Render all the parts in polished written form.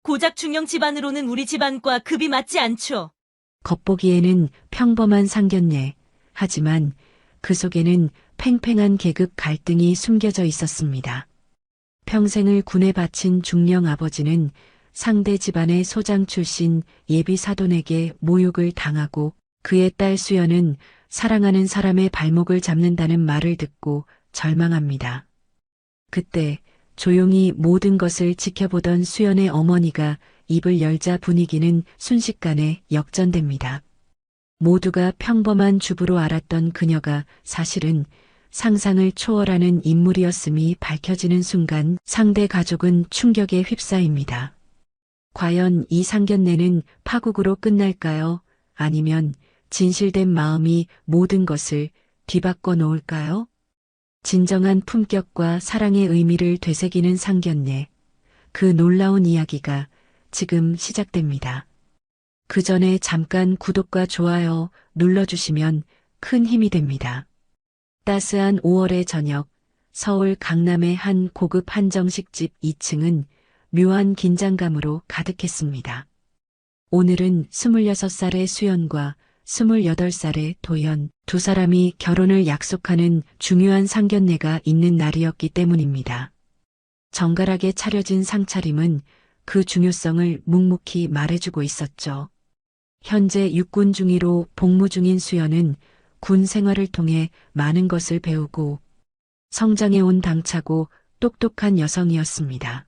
고작 중령 집안으로는 우리 집안과 급이 맞지 않죠. 겉보기에는 평범한 상견례. 하지만 그 속에는 팽팽한 계급 갈등이 숨겨져 있었습니다. 평생을 군에 바친 중령 아버지는 상대 집안의 소장 출신 예비 사돈에게 모욕을 당하고 그의 딸 수연은 사랑하는 사람의 발목을 잡는다는 말을 듣고 절망합니다. 그때 조용히 모든 것을 지켜보던 수연의 어머니가 입을 열자 분위기는 순식간에 역전됩니다. 모두가 평범한 주부로 알았던 그녀가 사실은 상상을 초월하는 인물이었음이 밝혀지는 순간 상대 가족은 충격에 휩싸입니다. 과연 이 상견례는 파국으로 끝날까요? 아니면 진실된 마음이 모든 것을 뒤바꿔 놓을까요? 진정한 품격과 사랑의 의미를 되새기는 상견례. 그 놀라운 이야기가 지금 시작됩니다. 그 전에 잠깐 구독과 좋아요 눌러주시면 큰 힘이 됩니다. 따스한 5월의 저녁, 서울 강남의 한 고급 한정식집 2층은 묘한 긴장감으로 가득했습니다. 오늘은 26살의 수연과 28살의 도연, 두 사람이 결혼을 약속하는 중요한 상견례가 있는 날이었기 때문입니다. 정갈하게 차려진 상차림은 그 중요성을 묵묵히 말해주고 있었죠. 현재 육군 중위로 복무 중인 수연은 군 생활을 통해 많은 것을 배우고 성장해온 당차고 똑똑한 여성이었습니다.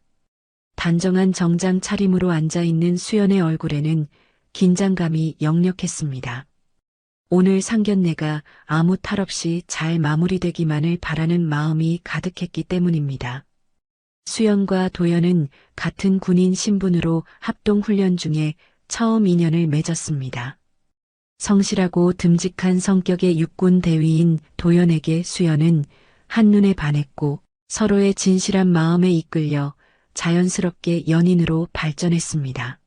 단정한 정장 차림으로 앉아있는 수연의 얼굴에는 긴장감이 역력했습니다. 오늘 상견례가 아무 탈 없이 잘 마무리되기만을 바라는 마음이 가득했기 때문입니다. 수연과 도연은 같은 군인 신분으로 합동훈련 중에 처음 인연을 맺었습니다. 성실하고 듬직한 성격의 육군 대위인 도연에게 수연은 한눈에 반했고 서로의 진실한 마음에 이끌려 자연스럽게 연인으로 발전했습니다.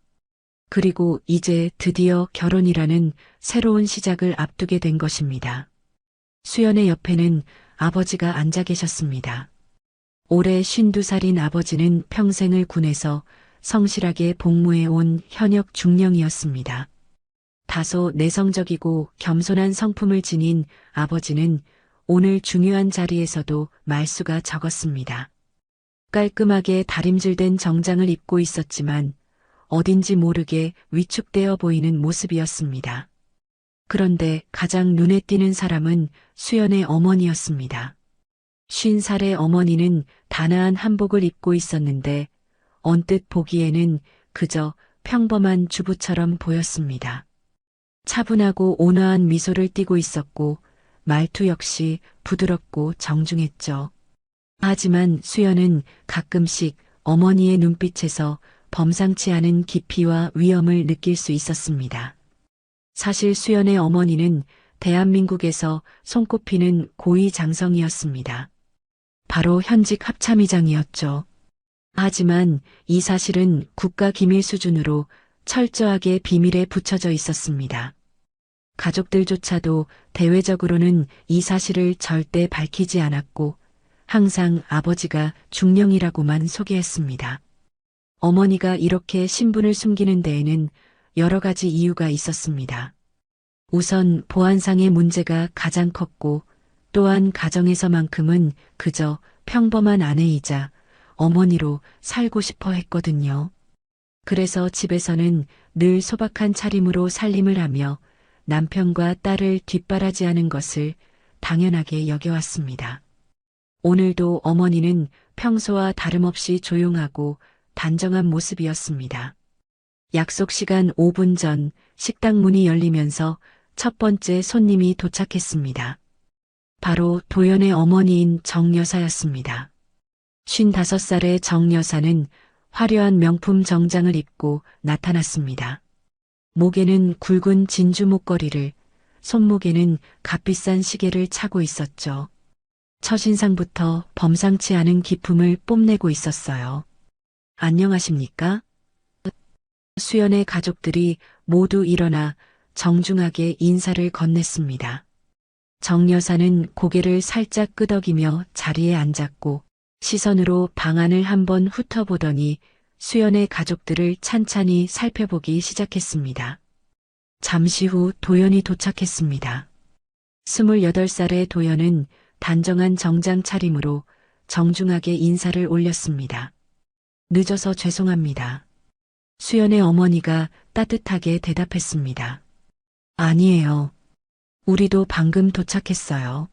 그리고 이제 드디어 결혼이라는 새로운 시작을 앞두게 된 것입니다. 수연의 옆에는 아버지가 앉아 계셨습니다. 올해 52살인 아버지는 평생을 군에서 성실하게 복무해온 현역 중령이었습니다. 다소 내성적이고 겸손한 성품을 지닌 아버지는 오늘 중요한 자리에서도 말수가 적었습니다. 깔끔하게 다림질된 정장을 입고 있었지만 어딘지 모르게 위축되어 보이는 모습이었습니다. 그런데 가장 눈에 띄는 사람은 수연의 어머니였습니다. 50살의 어머니는 단아한 한복을 입고 있었는데 언뜻 보기에는 그저 평범한 주부처럼 보였습니다. 차분하고 온화한 미소를 띠고 있었고 말투 역시 부드럽고 정중했죠. 하지만 수연은 가끔씩 어머니의 눈빛에서 범상치 않은 깊이와 위엄을 느낄 수 있었습니다. 사실 수연의 어머니는 대한민국에서 손꼽히는 고위 장성이었습니다. 바로 현직 합참의장이었죠. 하지만 이 사실은 국가기밀 수준으로 철저하게 비밀에 붙여져 있었습니다. 가족들조차도 대외적으로는 이 사실을 절대 밝히지 않았고 항상 아버지가 중령이라고만 소개했습니다. 어머니가 이렇게 신분을 숨기는 데에는 여러 가지 이유가 있었습니다. 우선 보안상의 문제가 가장 컸고 또한 가정에서만큼은 그저 평범한 아내이자 어머니로 살고 싶어 했거든요. 그래서 집에서는 늘 소박한 차림으로 살림을 하며 남편과 딸을 뒷바라지하는 것을 당연하게 여겨왔습니다. 오늘도 어머니는 평소와 다름없이 조용하고 단정한 모습이었습니다. 약속 시간 5분 전 식당 문이 열리면서 첫 번째 손님이 도착했습니다. 바로 도연의 어머니인 정 여사였습니다. 55살의 정 여사는 화려한 명품 정장을 입고 나타났습니다. 목에는 굵은 진주 목걸이를, 손목에는 값비싼 시계를 차고 있었죠. 첫인상부터 범상치 않은 기품을 뽐내고 있었어요. 안녕하십니까? 수연의 가족들이 모두 일어나 정중하게 인사를 건넸습니다. 정 여사는 고개를 살짝 끄덕이며 자리에 앉았고 시선으로 방안을 한번 훑어보더니 수연의 가족들을 찬찬히 살펴보기 시작했습니다. 잠시 후 도연이 도착했습니다. 28살의 도연은 단정한 정장 차림으로 정중하게 인사를 올렸습니다. 늦어서 죄송합니다. 수연의 어머니가 따뜻하게 대답했습니다. 아니에요. 우리도 방금 도착했어요.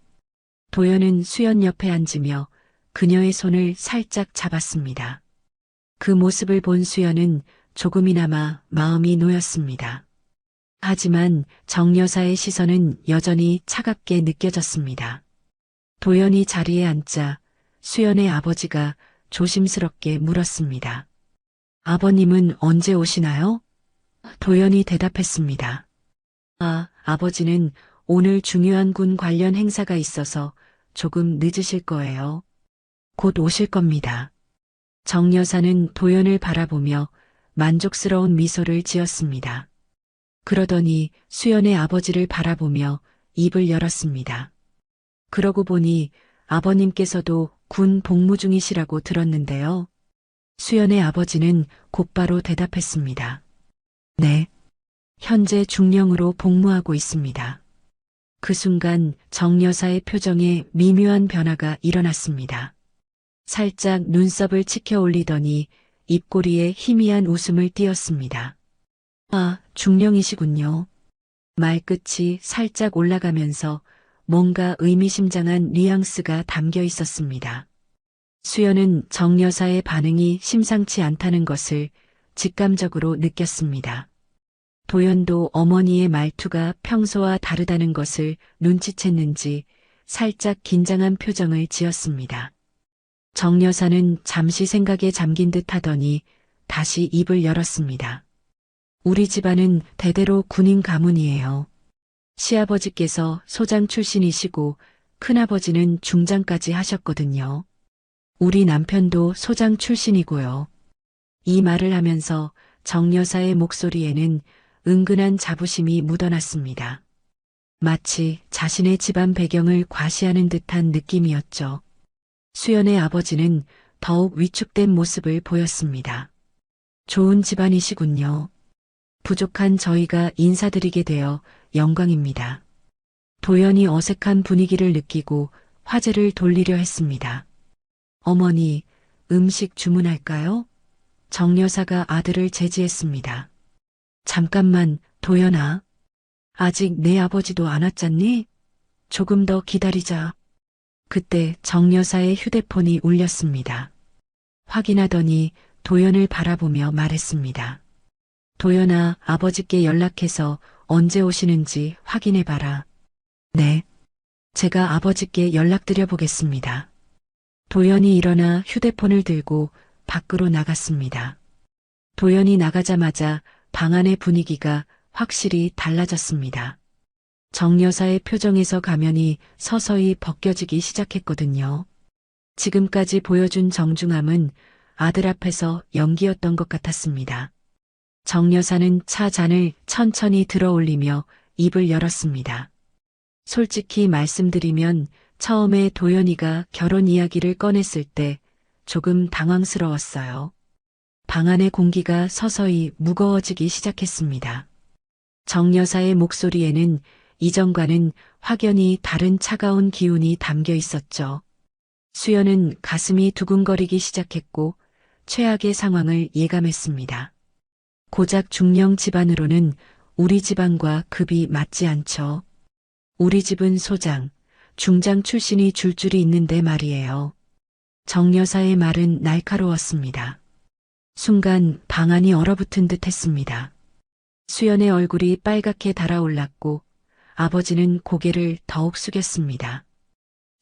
도연은 수연 옆에 앉으며 그녀의 손을 살짝 잡았습니다. 그 모습을 본 수연은 조금이나마 마음이 놓였습니다. 하지만 정 여사의 시선은 여전히 차갑게 느껴졌습니다. 도연이 자리에 앉자 수연의 아버지가 조심스럽게 물었습니다. 아버님은 언제 오시나요? 도연이 대답했습니다. 아버지는 오늘 중요한 군 관련 행사가 있어서 조금 늦으실 거예요. 곧 오실 겁니다. 정 여사는 도연을 바라보며 만족스러운 미소를 지었습니다. 그러더니 수연의 아버지를 바라보며 입을 열었습니다. 그러고 보니 아버님께서도 군 복무 중이시라고 들었는데요. 수연의 아버지는 곧바로 대답했습니다. 네. 현재 중령으로 복무하고 있습니다. 그 순간 정 여사의 표정에 미묘한 변화가 일어났습니다. 살짝 눈썹을 치켜 올리더니 입꼬리에 희미한 웃음을 띄었습니다. 중령이시군요. 말끝이 살짝 올라가면서 뭔가 의미심장한 뉘앙스가 담겨 있었습니다. 수연은 정 여사의 반응이 심상치 않다는 것을 직감적으로 느꼈습니다. 도연도 어머니의 말투가 평소와 다르다는 것을 눈치챘는지 살짝 긴장한 표정을 지었습니다. 정 여사는 잠시 생각에 잠긴 듯 하더니 다시 입을 열었습니다. 우리 집안은 대대로 군인 가문이에요. 시아버지께서 소장 출신이시고 큰아버지는 중장까지 하셨거든요. 우리 남편도 소장 출신이고요. 이 말을 하면서 정 여사의 목소리에는 은근한 자부심이 묻어났습니다. 마치 자신의 집안 배경을 과시하는 듯한 느낌이었죠. 수연의 아버지는 더욱 위축된 모습을 보였습니다. 좋은 집안이시군요. 부족한 저희가 인사드리게 되어 영광입니다. 도연이 어색한 분위기를 느끼고 화제를 돌리려 했습니다. 어머니, 음식 주문할까요? 정 여사가 아들을 제지했습니다. 잠깐만, 도연아. 아직 내 아버지도 안 왔잖니? 조금 더 기다리자. 그때 정 여사의 휴대폰이 울렸습니다. 확인하더니 도연을 바라보며 말했습니다. 도연아, 아버지께 연락해서 언제 오시는지 확인해봐라. 네. 제가 아버지께 연락드려 보겠습니다. 도연이 일어나 휴대폰을 들고 밖으로 나갔습니다. 도연이 나가자마자 방 안의 분위기가 확실히 달라졌습니다. 정 여사의 표정에서 가면이 서서히 벗겨지기 시작했거든요. 지금까지 보여준 정중함은 아들 앞에서 연기였던 것 같았습니다. 정 여사는 차 잔을 천천히 들어 올리며 입을 열었습니다. 솔직히 말씀드리면 처음에 도연이가 결혼 이야기를 꺼냈을 때 조금 당황스러웠어요. 방 안의 공기가 서서히 무거워지기 시작했습니다. 정 여사의 목소리에는 이전과는 확연히 다른 차가운 기운이 담겨 있었죠. 수연은 가슴이 두근거리기 시작했고 최악의 상황을 예감했습니다. 고작 중령 집안으로는 우리 집안과 급이 맞지 않죠. 우리 집은 소장, 중장 출신이 줄줄이 있는데 말이에요. 정 여사의 말은 날카로웠습니다. 순간 방 안이 얼어붙은 듯 했습니다. 수연의 얼굴이 빨갛게 달아올랐고 아버지는 고개를 더욱 숙였습니다.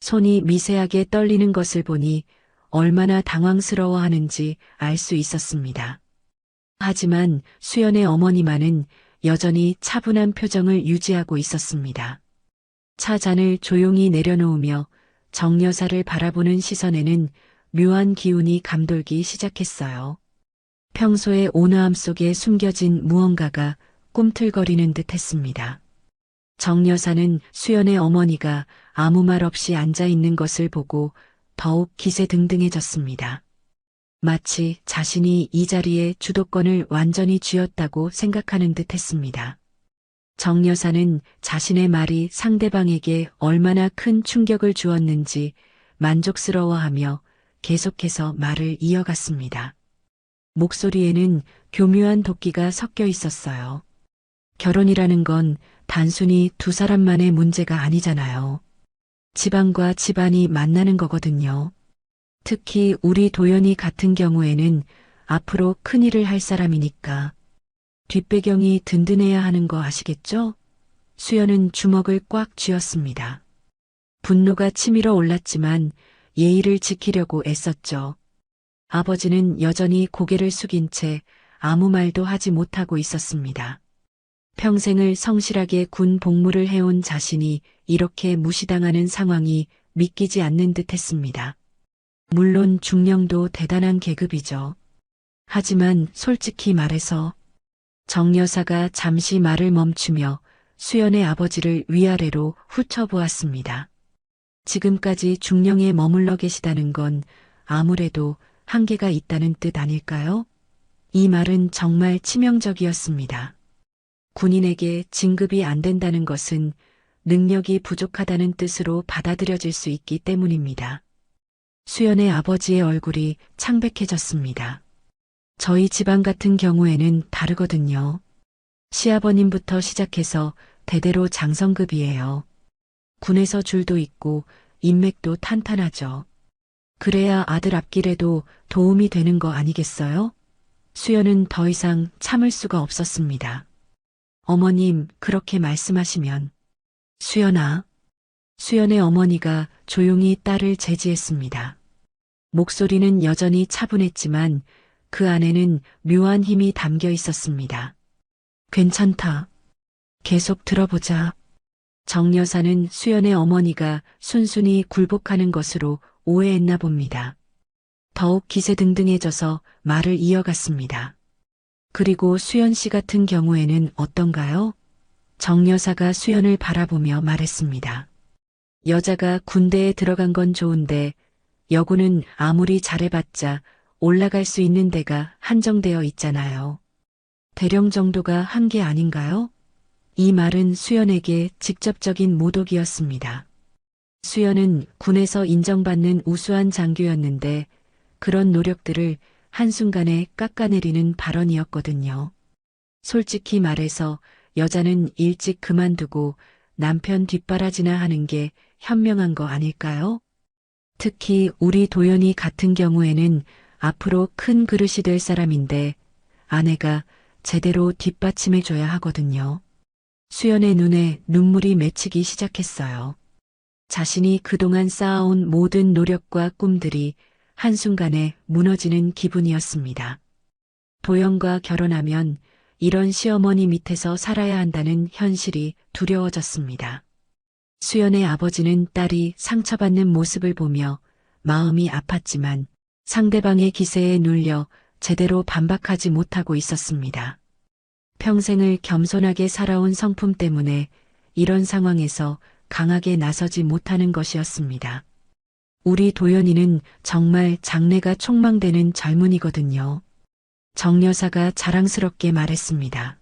손이 미세하게 떨리는 것을 보니 얼마나 당황스러워하는지 알 수 있었습니다. 하지만 수연의 어머니만은 여전히 차분한 표정을 유지하고 있었습니다. 차 잔을 조용히 내려놓으며 정 여사를 바라보는 시선에는 묘한 기운이 감돌기 시작했어요. 평소의 온화함 속에 숨겨진 무언가가 꿈틀거리는 듯 했습니다. 정 여사는 수연의 어머니가 아무 말 없이 앉아 있는 것을 보고 더욱 기세등등해졌습니다. 마치 자신이 이 자리에 주도권을 완전히 쥐었다고 생각하는 듯 했습니다. 정 여사는 자신의 말이 상대방에게 얼마나 큰 충격을 주었는지 만족스러워하며 계속해서 말을 이어갔습니다. 목소리에는 교묘한 도끼가 섞여 있었어요. 결혼이라는 건 단순히 두 사람만의 문제가 아니잖아요. 집안과 집안이 만나는 거거든요. 특히 우리 도연이 같은 경우에는 앞으로 큰일을 할 사람이니까 뒷배경이 든든해야 하는 거 아시겠죠? 수연은 주먹을 꽉 쥐었습니다. 분노가 치밀어 올랐지만 예의를 지키려고 애썼죠. 아버지는 여전히 고개를 숙인 채 아무 말도 하지 못하고 있었습니다. 평생을 성실하게 군 복무를 해온 자신이 이렇게 무시당하는 상황이 믿기지 않는 듯 했습니다. 물론 중령도 대단한 계급이죠. 하지만 솔직히 말해서 정 여사가 잠시 말을 멈추며 수연의 아버지를 위아래로 훑어보았습니다. 지금까지 중령에 머물러 계시다는 건 아무래도 한계가 있다는 뜻 아닐까요? 이 말은 정말 치명적이었습니다. 군인에게 진급이 안 된다는 것은 능력이 부족하다는 뜻으로 받아들여질 수 있기 때문입니다. 수연의 아버지의 얼굴이 창백해졌습니다. 저희 집안 같은 경우에는 다르거든요. 시아버님부터 시작해서 대대로 장성급이에요. 군에서 줄도 있고 인맥도 탄탄하죠. 그래야 아들 앞길에도 도움이 되는 거 아니겠어요? 수연은 더 이상 참을 수가 없었습니다. 어머님, 그렇게 말씀하시면. 수연아. 수연의 어머니가 조용히 딸을 제지했습니다. 목소리는 여전히 차분했지만 그 안에는 묘한 힘이 담겨 있었습니다. 괜찮다. 계속 들어보자. 정 여사는 수연의 어머니가 순순히 굴복하는 것으로 오해했나 봅니다. 더욱 기세등등해져서 말을 이어갔습니다. 그리고 수연 씨 같은 경우에는 어떤가요? 정 여사가 수연을 바라보며 말했습니다. 여자가 군대에 들어간 건 좋은데 여군은 아무리 잘해봤자 올라갈 수 있는 데가 한정되어 있잖아요. 대령 정도가 한계 아닌가요? 이 말은 수연에게 직접적인 모독이었습니다. 수연은 군에서 인정받는 우수한 장교였는데 그런 노력들을 한순간에 깎아내리는 발언이었거든요. 솔직히 말해서 여자는 일찍 그만두고 남편 뒷바라지나 하는 게 현명한 거 아닐까요? 특히 우리 도연이 같은 경우에는 앞으로 큰 그릇이 될 사람인데 아내가 제대로 뒷받침해줘야 하거든요. 수연의 눈에 눈물이 맺히기 시작했어요. 자신이 그동안 쌓아온 모든 노력과 꿈들이 한순간에 무너지는 기분이었습니다. 도연과 결혼하면 이런 시어머니 밑에서 살아야 한다는 현실이 두려워졌습니다. 수연의 아버지는 딸이 상처받는 모습을 보며 마음이 아팠지만 상대방의 기세에 눌려 제대로 반박하지 못하고 있었습니다. 평생을 겸손하게 살아온 성품 때문에 이런 상황에서 강하게 나서지 못하는 것이었습니다. 우리 도연이는 정말 장래가 촉망되는 젊은이거든요. 정 여사가 자랑스럽게 말했습니다.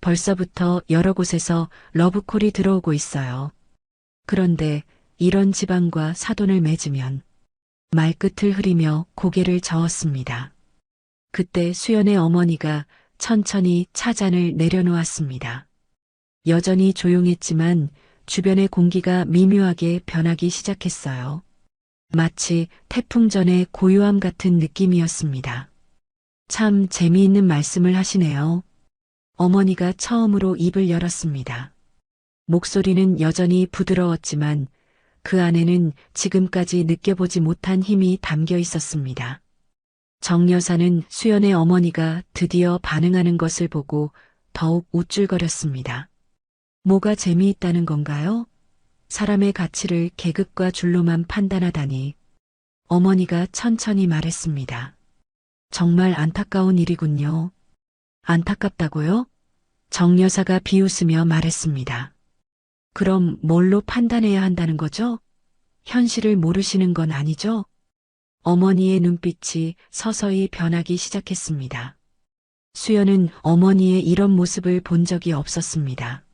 벌써부터 여러 곳에서 러브콜이 들어오고 있어요. 그런데 이런 집안과 사돈을 맺으면 말끝을 흐리며 고개를 저었습니다. 그때 수연의 어머니가 천천히 차잔을 내려놓았습니다. 여전히 조용했지만 주변의 공기가 미묘하게 변하기 시작했어요. 마치 태풍 전의 고요함 같은 느낌이었습니다. 참 재미있는 말씀을 하시네요. 어머니가 처음으로 입을 열었습니다. 목소리는 여전히 부드러웠지만 그 안에는 지금까지 느껴보지 못한 힘이 담겨 있었습니다. 정 여사는 수연의 어머니가 드디어 반응하는 것을 보고 더욱 우쭐거렸습니다. 뭐가 재미있다는 건가요? 사람의 가치를 계급과 줄로만 판단하다니. 어머니가 천천히 말했습니다. 정말 안타까운 일이군요. 안타깝다고요? 정 여사가 비웃으며 말했습니다. 그럼 뭘로 판단해야 한다는 거죠? 현실을 모르시는 건 아니죠? 어머니의 눈빛이 서서히 변하기 시작했습니다. 수연은 어머니의 이런 모습을 본 적이 없었습니다.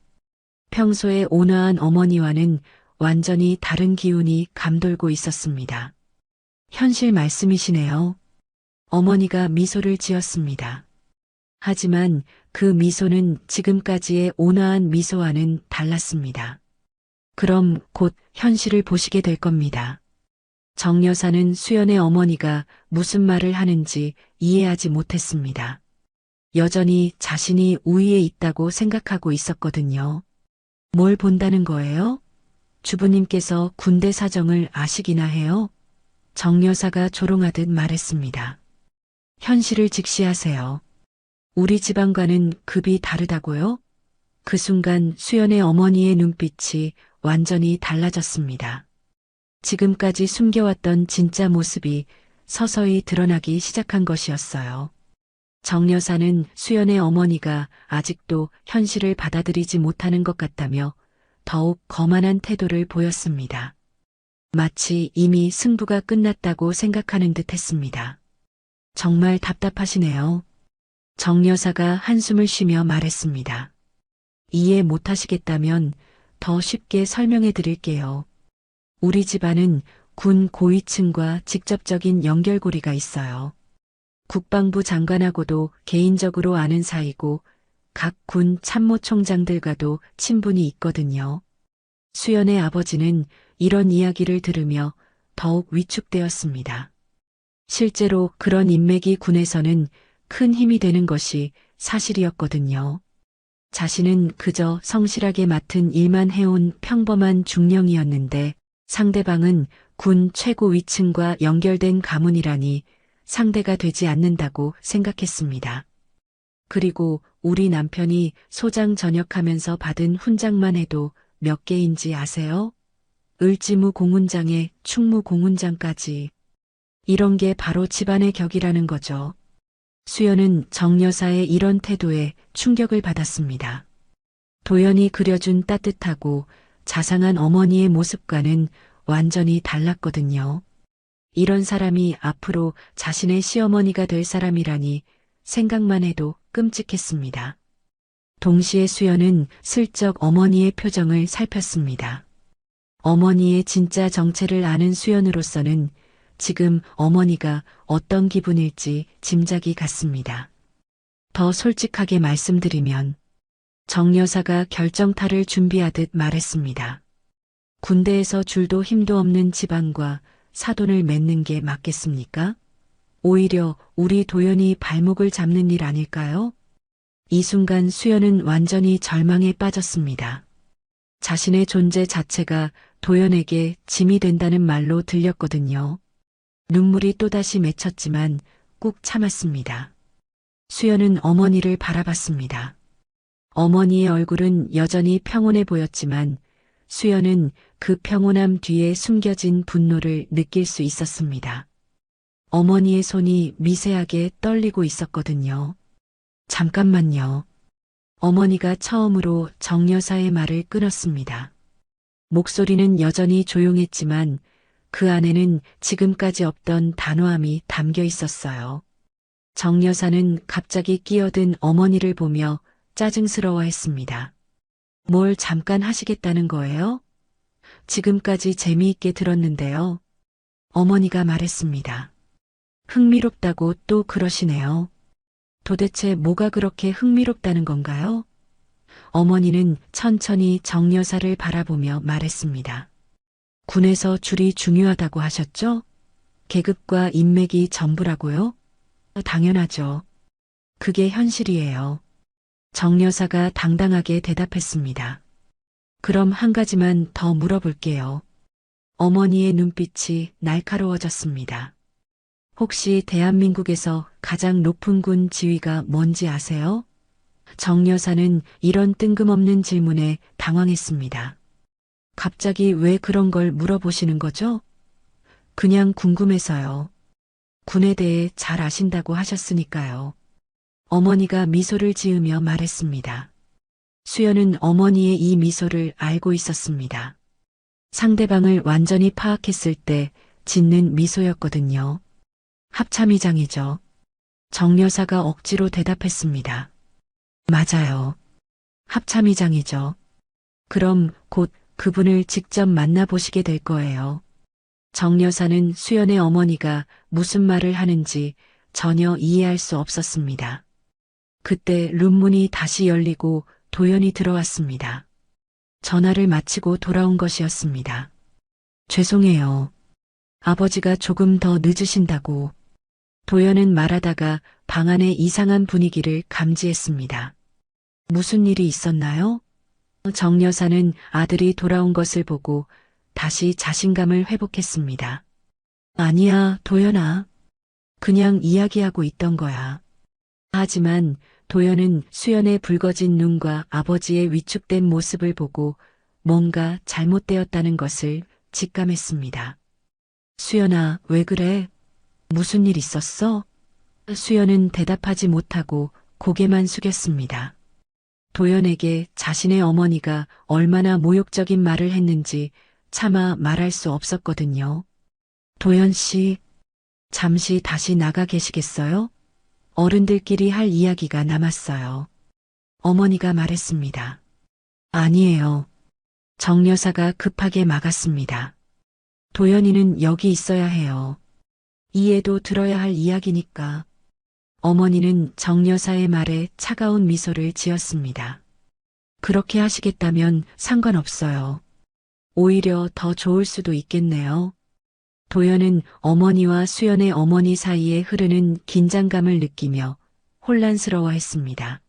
평소에 온화한 어머니와는 완전히 다른 기운이 감돌고 있었습니다. 현실 말씀이시네요. 어머니가 미소를 지었습니다. 하지만 그 미소는 지금까지의 온화한 미소와는 달랐습니다. 그럼 곧 현실을 보시게 될 겁니다. 정 여사는 수연의 어머니가 무슨 말을 하는지 이해하지 못했습니다. 여전히 자신이 우위에 있다고 생각하고 있었거든요. 뭘 본다는 거예요? 주부님께서 군대 사정을 아시기나 해요? 정 여사가 조롱하듯 말했습니다. 현실을 직시하세요. 우리 집안과는 급이 다르다고요? 그 순간 수연의 어머니의 눈빛이 완전히 달라졌습니다. 지금까지 숨겨왔던 진짜 모습이 서서히 드러나기 시작한 것이었어요. 정 여사는 수연의 어머니가 아직도 현실을 받아들이지 못하는 것 같다며 더욱 거만한 태도를 보였습니다. 마치 이미 승부가 끝났다고 생각하는 듯 했습니다. 정말 답답하시네요. 정 여사가 한숨을 쉬며 말했습니다. 이해 못하시겠다면 더 쉽게 설명해 드릴게요. 우리 집안은 군 고위층과 직접적인 연결고리가 있어요. 국방부 장관하고도 개인적으로 아는 사이고 각 군 참모총장들과도 친분이 있거든요. 수연의 아버지는 이런 이야기를 들으며 더욱 위축되었습니다. 실제로 그런 인맥이 군에서는 큰 힘이 되는 것이 사실이었거든요. 자신은 그저 성실하게 맡은 일만 해온 평범한 중령이었는데 상대방은 군 최고 위층과 연결된 가문이라니 상대가 되지 않는다고 생각했습니다. 그리고 우리 남편이 소장 전역하면서 받은 훈장만 해도 몇 개인지 아세요? 을지무 공훈장에 충무 공훈장까지. 이런 게 바로 집안의 격이라는 거죠. 수연은 정 여사의 이런 태도에 충격을 받았습니다. 도연이 그려준 따뜻하고 자상한 어머니의 모습과는 완전히 달랐거든요. 이런 사람이 앞으로 자신의 시어머니가 될 사람이라니 생각만 해도 끔찍했습니다. 동시에 수연은 슬쩍 어머니의 표정을 살폈습니다. 어머니의 진짜 정체를 아는 수연으로서는 지금 어머니가 어떤 기분일지 짐작이 갔습니다. 더 솔직하게 말씀드리면 정 여사가 결정타를 준비하듯 말했습니다. 군대에서 줄도 힘도 없는 집안과 사돈을 맺는 게 맞겠습니까? 오히려 우리 도연이 발목을 잡는 일 아닐까요? 이 순간 수연은 완전히 절망에 빠졌습니다. 자신의 존재 자체가 도연에게 짐이 된다는 말로 들렸거든요. 눈물이 또다시 맺혔지만 꾹 참았습니다. 수연은 어머니를 바라봤습니다. 어머니의 얼굴은 여전히 평온해 보였지만 수연은 그 평온함 뒤에 숨겨진 분노를 느낄 수 있었습니다. 어머니의 손이 미세하게 떨리고 있었거든요. 잠깐만요. 어머니가 처음으로 정 여사의 말을 끊었습니다. 목소리는 여전히 조용했지만 그 안에는 지금까지 없던 단호함이 담겨 있었어요. 정 여사는 갑자기 끼어든 어머니를 보며 짜증스러워했습니다. 뭘 잠깐 하시겠다는 거예요? 지금까지 재미있게 들었는데요. 어머니가 말했습니다. 흥미롭다고 또 그러시네요. 도대체 뭐가 그렇게 흥미롭다는 건가요? 어머니는 천천히 정 여사를 바라보며 말했습니다. 군에서 줄이 중요하다고 하셨죠? 계급과 인맥이 전부라고요? 당연하죠. 그게 현실이에요. 정 여사가 당당하게 대답했습니다. 그럼 한 가지만 더 물어볼게요. 어머니의 눈빛이 날카로워졌습니다. 혹시 대한민국에서 가장 높은 군 지위가 뭔지 아세요? 정 여사는 이런 뜬금없는 질문에 당황했습니다. 갑자기 왜 그런 걸 물어보시는 거죠? 그냥 궁금해서요. 군에 대해 잘 아신다고 하셨으니까요. 어머니가 미소를 지으며 말했습니다. 수연은 어머니의 이 미소를 알고 있었습니다. 상대방을 완전히 파악했을 때 짓는 미소였거든요. 합참의장이죠. 정 여사가 억지로 대답했습니다. 맞아요. 합참의장이죠. 그럼 곧 그분을 직접 만나보시게 될 거예요. 정 여사는 수연의 어머니가 무슨 말을 하는지 전혀 이해할 수 없었습니다. 그때 룸문이 다시 열리고 도연이 들어왔습니다. 전화를 마치고 돌아온 것이었습니다. 죄송해요. 아버지가 조금 더 늦으신다고. 도연은 말하다가 방 안의 이상한 분위기를 감지했습니다. 무슨 일이 있었나요? 정 여사는 아들이 돌아온 것을 보고 다시 자신감을 회복했습니다. 아니야, 도연아. 그냥 이야기하고 있던 거야. 하지만 도연은 수연의 붉어진 눈과 아버지의 위축된 모습을 보고 뭔가 잘못되었다는 것을 직감했습니다. 수연아, 왜 그래? 무슨 일 있었어? 수연은 대답하지 못하고 고개만 숙였습니다. 도연에게 자신의 어머니가 얼마나 모욕적인 말을 했는지 차마 말할 수 없었거든요. 도연 씨, 잠시 다시 나가 계시겠어요? 어른들끼리 할 이야기가 남았어요. 어머니가 말했습니다. 아니에요. 정 여사가 급하게 막았습니다. 도연이는 여기 있어야 해요. 이해도 들어야 할 이야기니까. 어머니는 정 여사의 말에 차가운 미소를 지었습니다. 그렇게 하시겠다면 상관없어요. 오히려 더 좋을 수도 있겠네요. 도연은 어머니와 수연의 어머니 사이에 흐르는 긴장감을 느끼며 혼란스러워했습니다.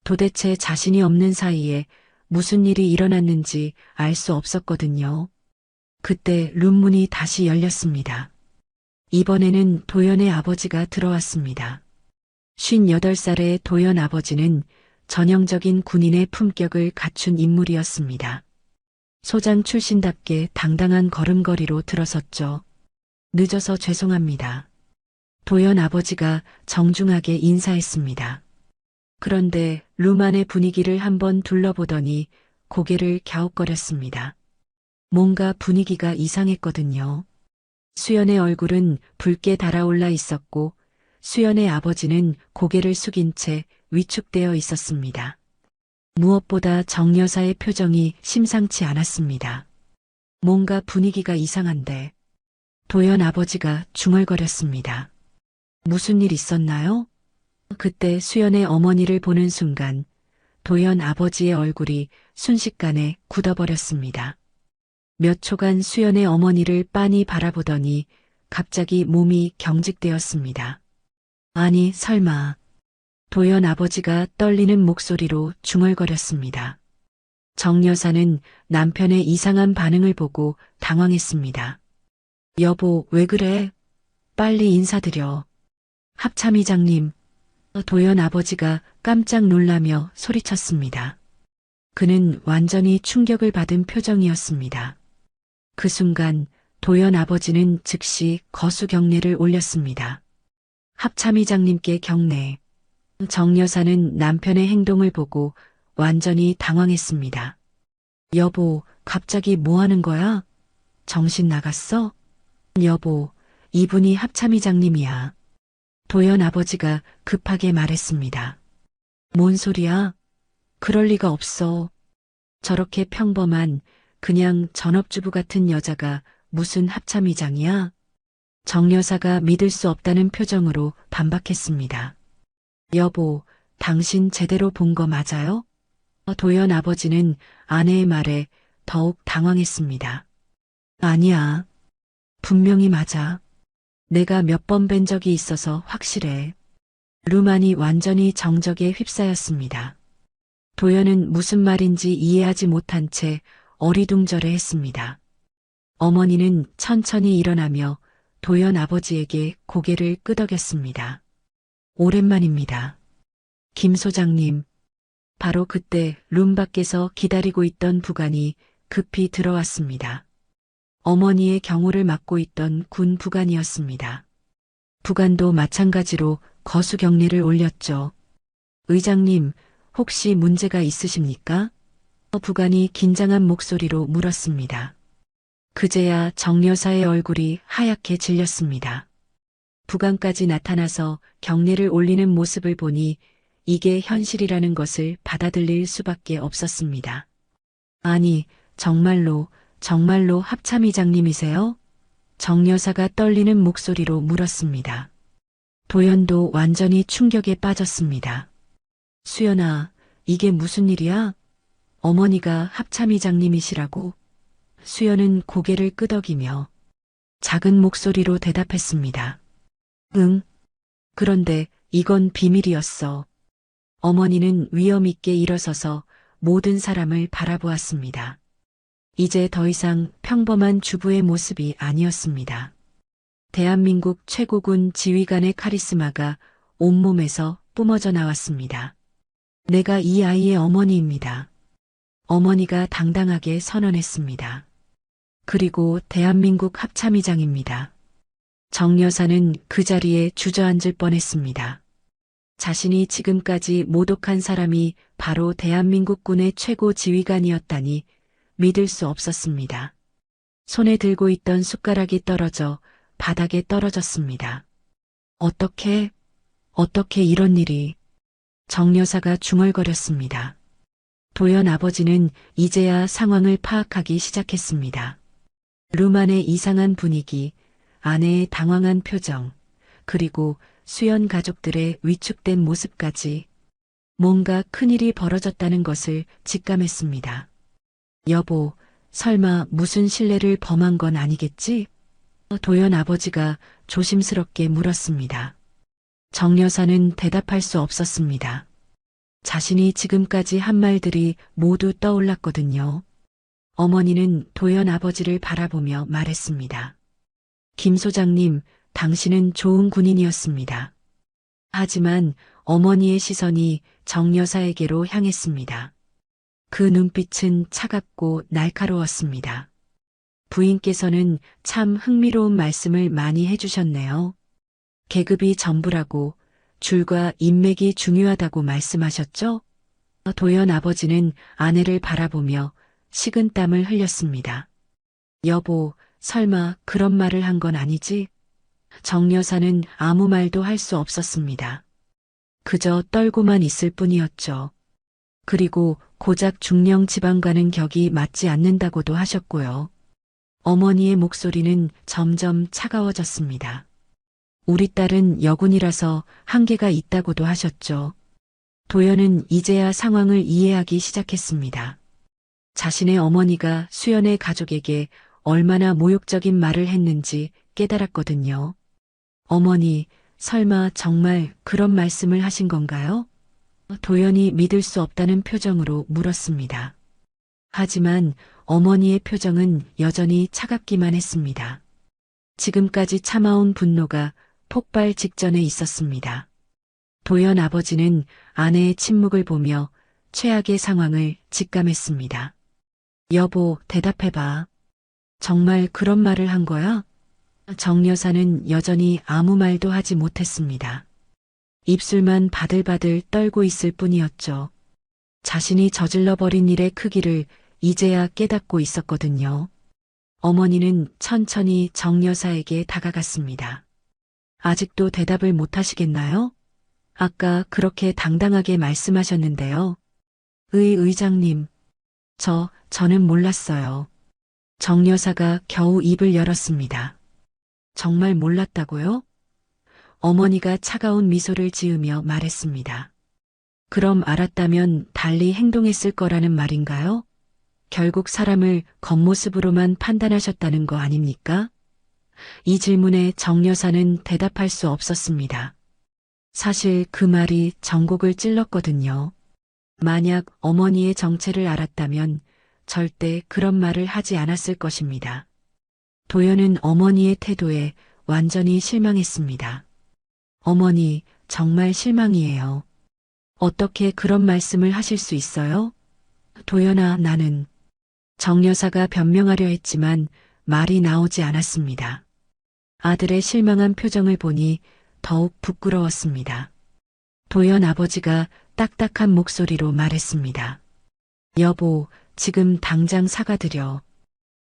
도대체 자신이 없는 사이에 무슨 일이 일어났는지 알 수 없었거든요. 그때 룸문이 다시 열렸습니다. 이번에는 도연의 아버지가 들어왔습니다. 58살의 도연 아버지는 전형적인 군인의 품격을 갖춘 인물이었습니다. 소장 출신답게 당당한 걸음걸이로 들어섰죠. 늦어서 죄송합니다. 도연 아버지가 정중하게 인사했습니다. 그런데 룸 안의 분위기를 한번 둘러보더니 고개를 갸웃거렸습니다. 뭔가 분위기가 이상했거든요. 수연의 얼굴은 붉게 달아올라 있었고 수연의 아버지는 고개를 숙인 채 위축되어 있었습니다. 무엇보다 정 여사의 표정이 심상치 않았습니다. 뭔가 분위기가 이상한데 도연 아버지가 중얼거렸습니다. 무슨 일 있었나요? 그때 수연의 어머니를 보는 순간 도연 아버지의 얼굴이 순식간에 굳어버렸습니다. 몇 초간 수연의 어머니를 빤히 바라보더니 갑자기 몸이 경직되었습니다. 아니, 설마. 도연 아버지가 떨리는 목소리로 중얼거렸습니다. 정 여사는 남편의 이상한 반응을 보고 당황했습니다. 여보, 왜 그래? 빨리 인사드려. 합참의장님. 도연 아버지가 깜짝 놀라며 소리쳤습니다. 그는 완전히 충격을 받은 표정이었습니다. 그 순간 도연 아버지는 즉시 거수 경례를 올렸습니다. 합참의장님께 경례. 정 여사는 남편의 행동을 보고 완전히 당황했습니다. 여보, 갑자기 뭐 하는 거야? 정신 나갔어? 여보, 이분이 합참의장님이야. 도연 아버지가 급하게 말했습니다. 뭔 소리야? 그럴 리가 없어. 저렇게 평범한 그냥 전업주부 같은 여자가 무슨 합참의장이야? 정 여사가 믿을 수 없다는 표정으로 반박했습니다. 여보, 당신 제대로 본 거 맞아요? 도연 아버지는 아내의 말에 더욱 당황했습니다. 아니야. 분명히 맞아. 내가 몇 번 뵌 적이 있어서 확실해. 룸안이 완전히 정적에 휩싸였습니다. 도연은 무슨 말인지 이해하지 못한 채 어리둥절해 했습니다. 어머니는 천천히 일어나며 도연 아버지에게 고개를 끄덕였습니다. 오랜만입니다. 김 소장님. 바로 그때 룸 밖에서 기다리고 있던 부관이 급히 들어왔습니다. 어머니의 경호를 맡고 있던 군 부관이었습니다. 부관도 마찬가지로 거수 경례를 올렸죠. 의장님, 혹시 문제가 있으십니까? 부관이 긴장한 목소리로 물었습니다. 그제야 정 여사의 얼굴이 하얗게 질렸습니다. 부관까지 나타나서 경례를 올리는 모습을 보니 이게 현실이라는 것을 받아들일 수밖에 없었습니다. 아니, 정말로 합참의장님이세요? 정 여사가 떨리는 목소리로 물었습니다. 도연도 완전히 충격에 빠졌습니다. 수연아, 이게 무슨 일이야? 어머니가 합참의장님이시라고? 수연은 고개를 끄덕이며 작은 목소리로 대답했습니다. 응. 그런데 이건 비밀이었어. 어머니는 위엄 있게 일어서서 모든 사람을 바라보았습니다. 이제 더 이상 평범한 주부의 모습이 아니었습니다. 대한민국 최고군 지휘관의 카리스마가 온몸에서 뿜어져 나왔습니다. 내가 이 아이의 어머니입니다. 어머니가 당당하게 선언했습니다. 그리고 대한민국 합참의장입니다. 정 여사는 그 자리에 주저앉을 뻔했습니다. 자신이 지금까지 모독한 사람이 바로 대한민국군의 최고 지휘관이었다니 믿을 수 없었습니다. 손에 들고 있던 숟가락이 떨어져 바닥에 떨어졌습니다. 어떻게 이런 일이? 정 여사가 중얼거렸습니다. 도연 아버지는 이제야 상황을 파악하기 시작했습니다. 룸 안의 이상한 분위기, 아내의 당황한 표정, 그리고 수연 가족들의 위축된 모습까지 뭔가 큰일이 벌어졌다는 것을 직감했습니다. 여보, 설마 무슨 실례를 범한 건 아니겠지? 도연 아버지가 조심스럽게 물었습니다. 정 여사는 대답할 수 없었습니다. 자신이 지금까지 한 말들이 모두 떠올랐거든요. 어머니는 도연 아버지를 바라보며 말했습니다. 김 소장님, 당신은 좋은 군인이었습니다. 하지만 어머니의 시선이 정 여사에게로 향했습니다. 그 눈빛은 차갑고 날카로웠습니다. 부인께서는 참 흥미로운 말씀을 많이 해주셨네요. 계급이 전부라고, 줄과 인맥이 중요하다고 말씀하셨죠? 도연 아버지는 아내를 바라보며 식은땀을 흘렸습니다. 여보, 설마 그런 말을 한 건 아니지? 정 여사는 아무 말도 할 수 없었습니다. 그저 떨고만 있을 뿐이었죠. 그리고 고작 중령 지방과는 격이 맞지 않는다고도 하셨고요. 어머니의 목소리는 점점 차가워졌습니다. 우리 딸은 여군이라서 한계가 있다고도 하셨죠. 도연은 이제야 상황을 이해하기 시작했습니다. 자신의 어머니가 수연의 가족에게 얼마나 모욕적인 말을 했는지 깨달았거든요. 어머니, 설마 정말 그런 말씀을 하신 건가요? 도연이 믿을 수 없다는 표정으로 물었습니다. 하지만 어머니의 표정은 여전히 차갑기만 했습니다. 지금까지 참아온 분노가 폭발 직전에 있었습니다. 도연 아버지는 아내의 침묵을 보며 최악의 상황을 직감했습니다. 여보, 대답해봐. 정말 그런 말을 한 거야? 정 여사는 여전히 아무 말도 하지 못했습니다. 입술만 바들바들 떨고 있을 뿐이었죠. 자신이 저질러버린 일의 크기를 이제야 깨닫고 있었거든요. 어머니는 천천히 정 여사에게 다가갔습니다. 아직도 대답을 못 하시겠나요? 아까 그렇게 당당하게 말씀하셨는데요. 의장님, 저는 몰랐어요. 정 여사가 겨우 입을 열었습니다. 정말 몰랐다고요? 어머니가 차가운 미소를 지으며 말했습니다. 그럼 알았다면 달리 행동했을 거라는 말인가요? 결국 사람을 겉모습으로만 판단하셨다는 거 아닙니까? 이 질문에 정 여사는 대답할 수 없었습니다. 사실 그 말이 전곡을 찔렀거든요. 만약 어머니의 정체를 알았다면 절대 그런 말을 하지 않았을 것입니다. 도연은 어머니의 태도에 완전히 실망했습니다. 어머니, 정말 실망이에요. 어떻게 그런 말씀을 하실 수 있어요? 도연아, 나는. 정 여사가 변명하려 했지만 말이 나오지 않았습니다. 아들의 실망한 표정을 보니 더욱 부끄러웠습니다. 도연 아버지가 딱딱한 목소리로 말했습니다. 여보, 지금 당장 사과드려.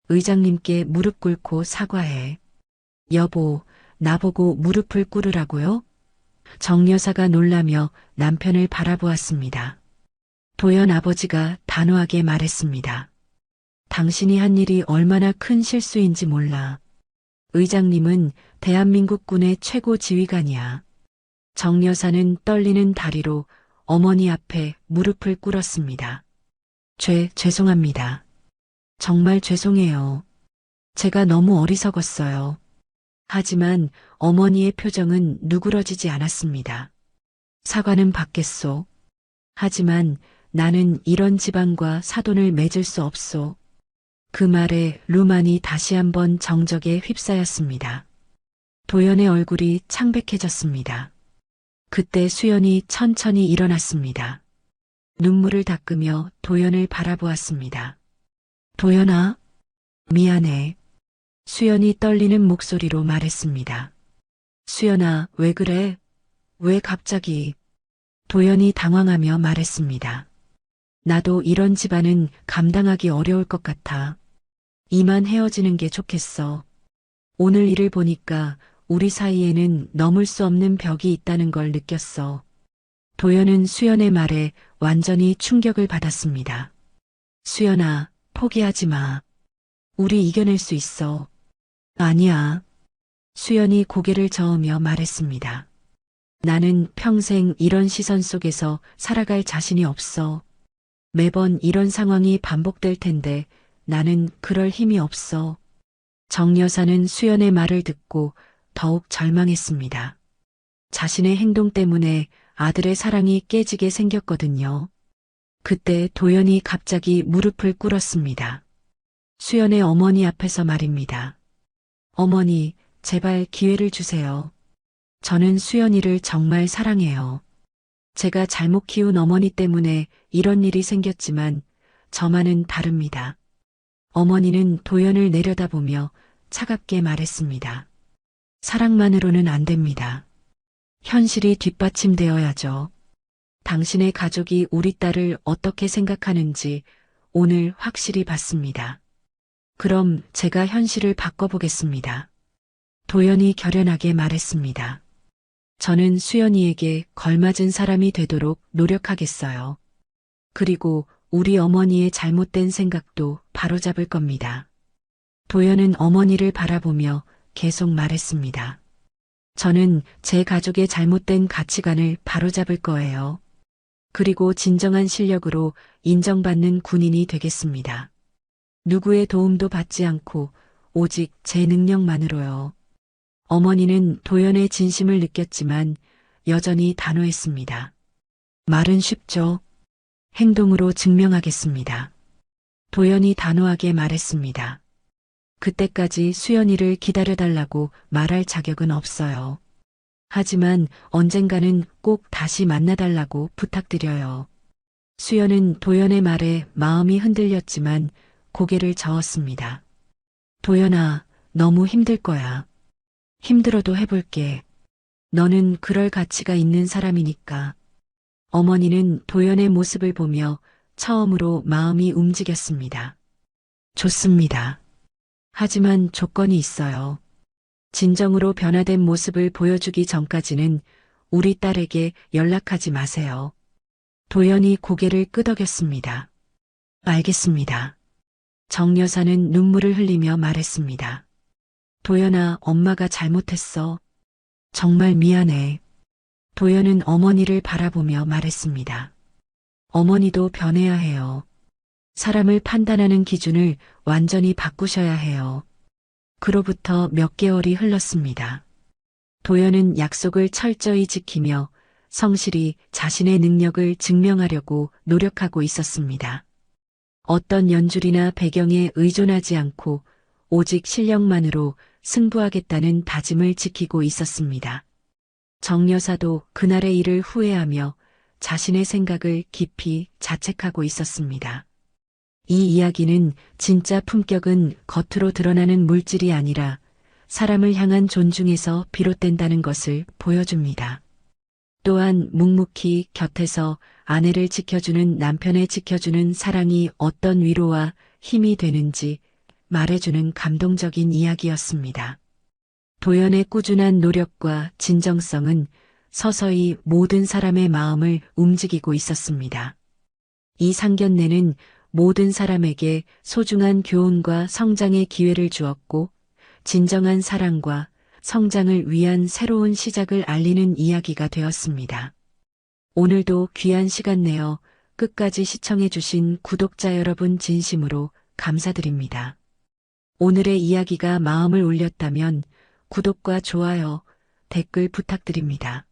의장님께 무릎 꿇고 사과해. 여보, 나보고 무릎을 꿇으라고요? 정 여사가 놀라며 남편을 바라보았습니다. 도연 아버지가 단호하게 말했습니다. 당신이 한 일이 얼마나 큰 실수인지 몰라. 의장님은 대한민국 군의 최고 지휘관이야. 정 여사는 떨리는 다리로 어머니 앞에 무릎을 꿇었습니다. 죄송합니다. 정말 죄송해요. 제가 너무 어리석었어요. 하지만 어머니의 표정은 누그러지지 않았습니다. 사과는 받겠소. 하지만 나는 이런 집안과 사돈을 맺을 수 없소. 그 말에 루만이 다시 한번 정적에 휩싸였습니다. 도연의 얼굴이 창백해졌습니다. 그때 수연이 천천히 일어났습니다. 눈물을 닦으며 도연을 바라보았습니다. 도연아, 미안해. 수연이 떨리는 목소리로 말했습니다. 수연아, 왜 그래? 왜 갑자기? 도연이 당황하며 말했습니다. 나도 이런 집안은 감당하기 어려울 것 같아. 이만 헤어지는 게 좋겠어. 오늘 일을 보니까 우리 사이에는 넘을 수 없는 벽이 있다는 걸 느꼈어. 도연은 수연의 말에 완전히 충격을 받았습니다. 수연아, 포기하지 마. 우리 이겨낼 수 있어. 아니야. 수연이 고개를 저으며 말했습니다. 나는 평생 이런 시선 속에서 살아갈 자신이 없어. 매번 이런 상황이 반복될 텐데 나는 그럴 힘이 없어. 정 여사는 수연의 말을 듣고 더욱 절망했습니다. 자신의 행동 때문에 아들의 사랑이 깨지게 생겼거든요. 그때 도연이 갑자기 무릎을 꿇었습니다. 수연의 어머니 앞에서 말입니다. 어머니, 제발 기회를 주세요. 저는 수연이를 정말 사랑해요. 제가 잘못 키운 어머니 때문에 이런 일이 생겼지만 저만은 다릅니다. 어머니는 도연을 내려다보며 차갑게 말했습니다. 사랑만으로는 안 됩니다. 현실이 뒷받침되어야죠. 당신의 가족이 우리 딸을 어떻게 생각하는지 오늘 확실히 봤습니다. 그럼 제가 현실을 바꿔보겠습니다. 도연이 결연하게 말했습니다. 저는 수연이에게 걸맞은 사람이 되도록 노력하겠어요. 그리고 우리 어머니의 잘못된 생각도 바로잡을 겁니다. 도연은 어머니를 바라보며 계속 말했습니다. 저는 제 가족의 잘못된 가치관을 바로잡을 거예요. 그리고 진정한 실력으로 인정받는 군인이 되겠습니다. 누구의 도움도 받지 않고 오직 제 능력만으로요. 어머니는 도연의 진심을 느꼈지만 여전히 단호했습니다. 말은 쉽죠. 행동으로 증명하겠습니다. 도연이 단호하게 말했습니다. 그때까지 수연이를 기다려달라고 말할 자격은 없어요. 하지만 언젠가는 꼭 다시 만나달라고 부탁드려요. 수연은 도연의 말에 마음이 흔들렸지만 고개를 저었습니다. 도연아, 너무 힘들 거야. 힘들어도 해볼게. 너는 그럴 가치가 있는 사람이니까. 어머니는 도연의 모습을 보며 처음으로 마음이 움직였습니다. 좋습니다. 하지만 조건이 있어요. 진정으로 변화된 모습을 보여주기 전까지는 우리 딸에게 연락하지 마세요. 도연이 고개를 끄덕였습니다. 알겠습니다. 정 여사는 눈물을 흘리며 말했습니다. 도연아, 엄마가 잘못했어. 정말 미안해. 도연은 어머니를 바라보며 말했습니다. 어머니도 변해야 해요. 사람을 판단하는 기준을 완전히 바꾸셔야 해요. 그로부터 몇 개월이 흘렀습니다. 도연은 약속을 철저히 지키며 성실히 자신의 능력을 증명하려고 노력하고 있었습니다. 어떤 연줄이나 배경에 의존하지 않고 오직 실력만으로 승부하겠다는 다짐을 지키고 있었습니다. 정 여사도 그날의 일을 후회하며 자신의 생각을 깊이 자책하고 있었습니다. 이 이야기는 진짜 품격은 겉으로 드러나는 물질이 아니라 사람을 향한 존중에서 비롯된다는 것을 보여줍니다. 또한 묵묵히 곁에서 아내를 지켜주는 남편을 지켜주는 사랑이 어떤 위로와 힘이 되는지 말해주는 감동적인 이야기였습니다. 도연의 꾸준한 노력과 진정성은 서서히 모든 사람의 마음을 움직이고 있었습니다. 이 상견례는 모든 사람에게 소중한 교훈과 성장의 기회를 주었고, 진정한 사랑과 성장을 위한 새로운 시작을 알리는 이야기가 되었습니다. 오늘도 귀한 시간 내어 끝까지 시청해주신 구독자 여러분 진심으로 감사드립니다. 오늘의 이야기가 마음을 울렸다면 구독과 좋아요, 댓글 부탁드립니다.